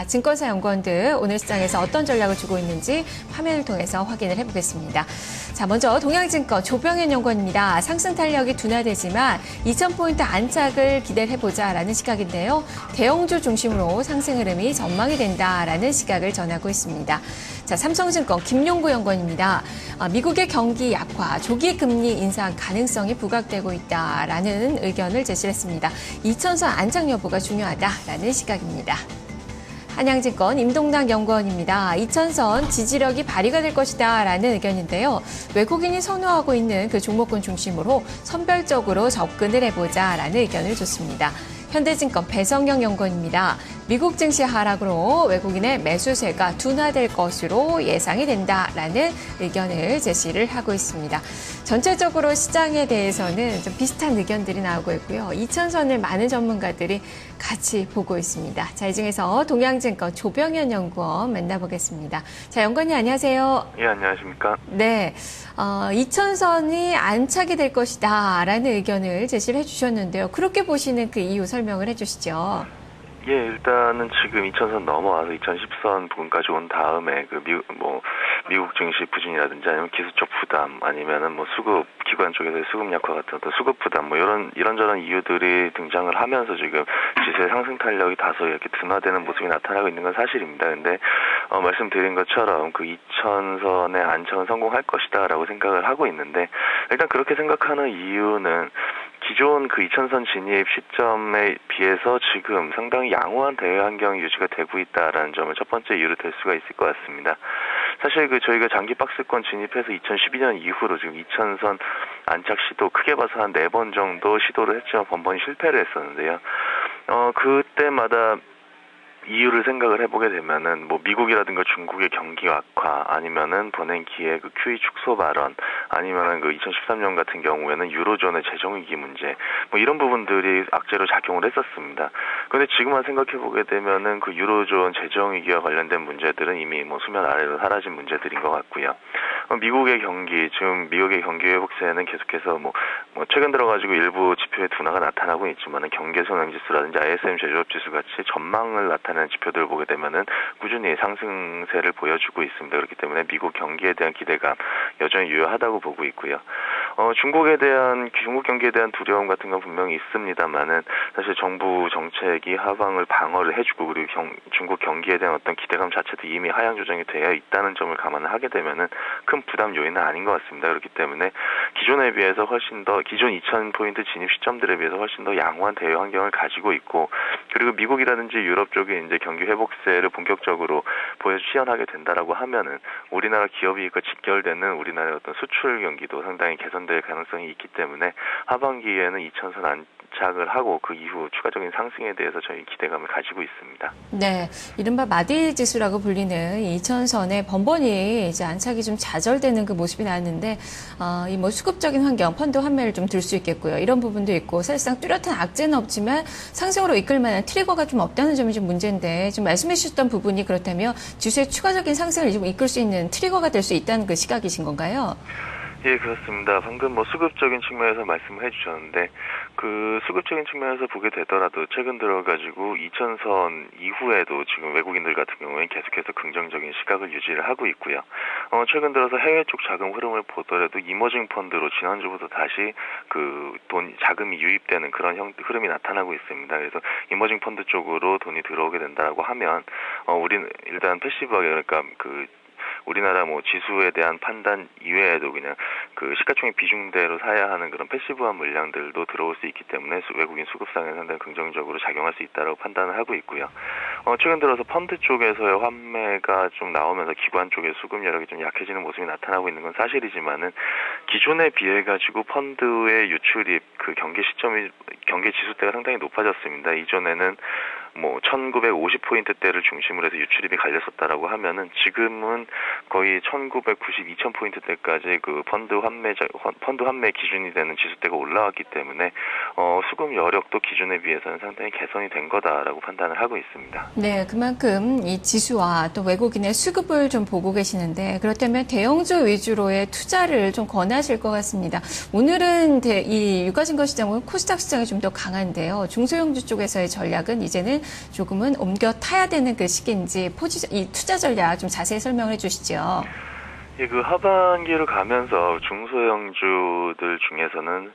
증권사 연구원들 오늘 시장에서 어떤 전략을 주고 있는지 화면을 통해서 확인을 해보겠습니다. 자, 먼저 동양증권 조병현 연구원입니다. 상승 탄력이 둔화되지만 2,000포인트 안착을 기대를 해보자라는 시각인데요. 대형주 중심으로 상승 흐름이 전망이 된다라는 시각을 전하고 있습니다. 자, 삼성증권 김용구 연구원입니다. 미국의 경기 약화, 조기 금리 인상 가능성이 부각되고 있다라는 의견을 제시했습니다. 2,000선 안착 여부가 중요하다라는 시각입니다. 한양증권 임동락 연구원입니다. 2,000선 지지력이 발휘가 될 것이다라는 의견인데요. 외국인이 선호하고 있는 그 종목군 중심으로 선별적으로 접근을 해보자라는 의견을 줬습니다. 현대증권 배성경 연구원입니다. 미국 증시 하락으로 외국인의 매수세가 둔화될 것으로 예상이 된다라는 의견을 제시를 하고 있습니다. 전체적으로 시장에 대해서는 좀 비슷한 의견들이 나오고 있고요. 2,000선을 많은 전문가들이 같이 보고 있습니다. 자, 이 중에서 동양증권 조병현 연구원 만나보겠습니다. 자, 연구원님 안녕하세요. 예, 안녕하십니까. 네, 2,000선이 안착이 될 것이다라는 의견을 제시를 해주셨는데요. 그렇게 보시는 그 이유 설명을 해주시죠. 예, 일단은 지금 2,000선 넘어와서 2,010선 부근까지 온 다음에 미국 증시 부진이라든지 아니면 기술적 부담 아니면은 수급 기관 쪽에서의 수급 약화 같은 어떤 수급 부담 이런저런 이유들이 등장을 하면서 지금 지수의 상승 탄력이 다소 이렇게 둔화되는 모습이 나타나고 있는 건 사실입니다. 근데 말씀드린 것처럼 그 2,000선의 안착은 성공할 것이다라고 생각을 하고 있는데 일단 그렇게 생각하는 이유는 기존 그 2,000선 진입 시점에 비해서 지금 상당히 양호한 대외 환경이 유지가 되고 있다라는 점을 첫 번째 이유로 될 수가 있을 것 같습니다. 사실 저희가 장기 박스권 진입해서 2012년 이후로 지금 2,000선 안착 시도 크게 봐서 한 4번 정도 시도를 했지만 번번이 실패를 했었는데요. 그때마다 이유를 생각을 해보게 되면은 미국이라든가 중국의 경기 악화 아니면은 버냉키의 그 QE 축소 발언 아니면은 그 2013년 같은 경우에는 유로존의 재정 위기 문제 이런 부분들이 악재로 작용을 했었습니다. 그런데 지금만 생각해 보게 되면은 그 유로존 재정 위기와 관련된 문제들은 이미 수면 아래로 사라진 문제들인 것 같고요. 미국의 경기 회복세는 계속해서 최근 들어가지고 일부 지표의 둔화가 나타나고 있지만은 경계 선행 지수라든지 ISM 제조업 지수 같이 전망을 나타내는 지표들을 보게 되면은 꾸준히 상승세를 보여주고 있습니다. 그렇기 때문에 미국 경기에 대한 기대가 여전히 유효하다고 보고 있고요. 중국 경기에 대한 두려움 같은 건 분명히 있습니다만은 사실 정부 정책이 하방을 방어를 해주고 그리고 중국 경기에 대한 어떤 기대감 자체도 이미 하향 조정이 되어 있다는 점을 감안을 하게 되면은 큰 부담 요인은 아닌 것 같습니다. 그렇기 때문에 기존에 비해서 기존 2,000포인트 진입 시점들에 비해서 훨씬 더 양호한 대외 환경을 가지고 있고 그리고 미국이라든지 유럽 쪽에 이제 경기 회복세를 본격적으로 시연하게 된다라고 하면은 우리나라 기업 이익과 직결되는 우리나라의 어떤 수출 경기도 상당히 개선될 가능성이 있기 때문에 하반기에는 2,000선 안착을 하고 그 이후 추가적인 상승에 대해서 저희 기대감을 가지고 있습니다. 네, 이른바 마디 지수라고 불리는 2,000선에 번번이 이제 안착이 좀 좌절되는 그 모습이 나왔는데 이 수급적인 환경, 펀드 환매를 좀 들 수 있겠고요. 이런 부분도 있고 사실상 뚜렷한 악재는 없지만 상승으로 이끌 만한 트리거가 좀 없다는 점이 좀 문제인데 좀 말씀해 주셨던 부분이 그렇다면 지수의 추가적인 상승을 좀 이끌 수 있는 트리거가 될 수 있다는 그 시각이신 건가요? 예, 그렇습니다. 방금 수급적인 측면에서 말씀을 해주셨는데 그 수급적인 측면에서 보게 되더라도 최근 들어가지고 2,000선 이후에도 지금 외국인들 같은 경우에 계속해서 긍정적인 시각을 유지를 하고 있고요. 최근 들어서 해외 쪽 자금 흐름을 보더라도 이머징 펀드로 지난주부터 다시 자금이 유입되는 그런 흐름이 나타나고 있습니다. 그래서 이머징 펀드 쪽으로 돈이 들어오게 된다라고 하면 우리는 일단 패시브하게 그러니까 우리나라 지수에 대한 판단 이외에도 그냥 그 시가총액 비중대로 사야 하는 그런 패시브한 물량들도 들어올 수 있기 때문에 외국인 수급상에 상당히 긍정적으로 작용할 수 있다고 판단을 하고 있고요. 최근 들어서 펀드 쪽에서의 환매가 좀 나오면서 기관 쪽의 수급 여력이 좀 약해지는 모습이 나타나고 있는 건 사실이지만은 기존에 비해 가지고 펀드의 유출입 그 경계 지수대가 상당히 높아졌습니다. 이전에는 1950포인트대를 중심으로 해서 유출입이 갈렸었다라고 하면은 지금은 거의 1990, 2000포인트대까지 그 펀드 환매 기준이 되는 지수대가 올라왔기 때문에 수급 여력도 기존에 비해서는 상당히 개선이 된 거다라고 판단을 하고 있습니다. 네, 그만큼 이 지수와 또 외국인의 수급을 좀 보고 계시는데 그렇다면 대형주 위주로의 투자를 좀 권하실 것 같습니다. 오늘은 이 유가증권 시장은 코스닥 시장이 좀 더 강한데요. 중소형주 쪽에서의 전략은 이제는 조금은 옮겨 타야 되는 그 시기인지 이 투자 전략 좀 자세히 설명을 해주시죠. 예, 그 하반기로 가면서 중소형주들 중에서는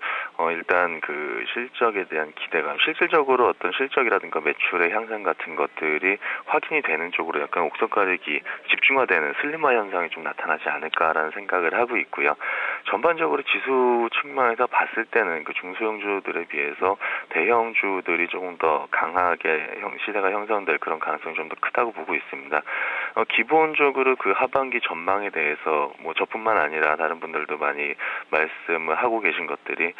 일단 그 실적에 대한 기대감, 실질적으로 어떤 실적이라든가 매출의 향상 같은 것들이 확인이 되는 쪽으로 약간 옥석 가리기 집중화되는 슬림화 현상이 좀 나타나지 않을까라는 생각을 하고 있고요. 전반적으로 지수 측면에서 봤을 때는 그 중소형주들에 비해서 대형주들이 조금 더 강하게 시세가 형성될 그런 가능성이 좀 더 크다고 보고 있습니다. 기본적으로 그 하반기 전망에 대해서 뭐 저뿐만 아니라 다른 분들도 많이 말씀을 하고 계신 것들이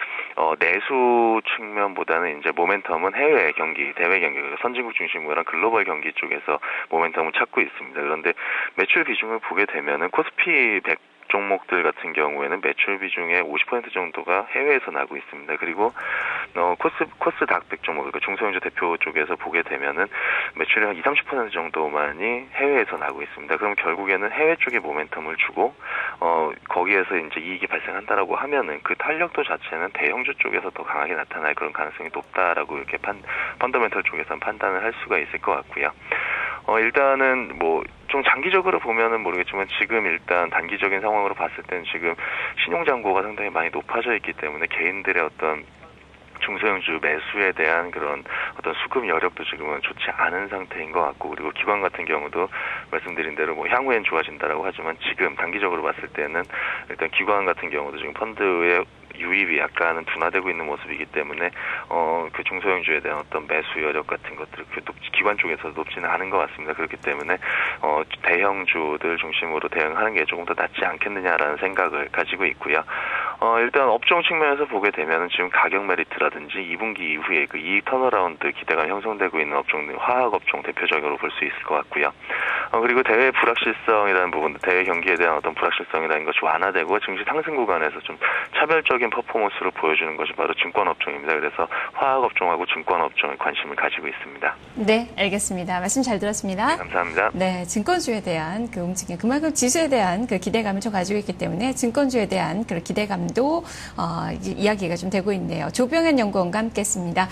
내수 측면보다는 이제 모멘텀은 해외 경기, 대외 경기, 선진국 중심으로 글로벌 경기 쪽에서 모멘텀을 찾고 있습니다. 그런데 매출 비중을 보게 되면은 코스피 100 종목들 같은 경우에는 매출 비중의 50% 정도가 해외에서 나고 있습니다. 그리고 코스닥 100 종목, 그러니까 중소형주 대표 쪽에서 보게 되면은 매출의 한 20-30% 정도만이 해외에서 나고 있습니다. 그럼 결국에는 해외 쪽에 모멘텀을 주고 거기에서 이제 이익이 발생한다라고 하면은 그 탄력도 자체는 대형주 쪽에서 더 강하게 나타날 그런 가능성이 높다라고 이렇게 펀더멘털 쪽에서는 판단을 할 수가 있을 것 같고요. 일단은 뭐 좀 장기적으로 보면은 모르겠지만 지금 일단 단기적인 상황으로 봤을 때는 지금 신용잔고가 상당히 많이 높아져 있기 때문에 개인들의 어떤 중소형주 매수에 대한 그런 어떤 수급 여력도 지금은 좋지 않은 상태인 것 같고, 그리고 기관 같은 경우도 말씀드린 대로 뭐 향후엔 좋아진다라고 하지만 지금 단기적으로 봤을 때는 일단 기관 같은 경우도 지금 펀드의 유입이 약간은 둔화되고 있는 모습이기 때문에 그 중소형주에 대한 어떤 매수 여력 같은 것들이 기관 쪽에서 높지는 않은 것 같습니다. 그렇기 때문에 대형주들 중심으로 대응하는 게 조금 더 낫지 않겠느냐라는 생각을 가지고 있고요. 일단 업종 측면에서 보게 되면 지금 가격 메리트라든지 2분기 이후에 그 이익 턴어라운드 기대가 형성되고 있는 업종들, 화학 업종 대표적으로 볼 수 있을 것 같고요. 그리고 대외 불확실성이라는 부분, 대외 경기에 대한 어떤 불확실성이라는 것이 완화되고 증시 상승 구간에서 좀 차별적인 퍼포먼스를 보여주는 것이 바로 증권 업종입니다. 그래서 화학 업종하고 증권 업종에 관심을 가지고 있습니다. 네, 알겠습니다. 말씀 잘 들었습니다. 네, 감사합니다. 네, 증권주에 대한 그 움직임, 그만큼 지수에 대한 그 기대감을 좀 가지고 있기 때문에 증권주에 대한 그 기대감도 이야기가 좀 되고 있네요. 조병현 연구원과 함께했습니다.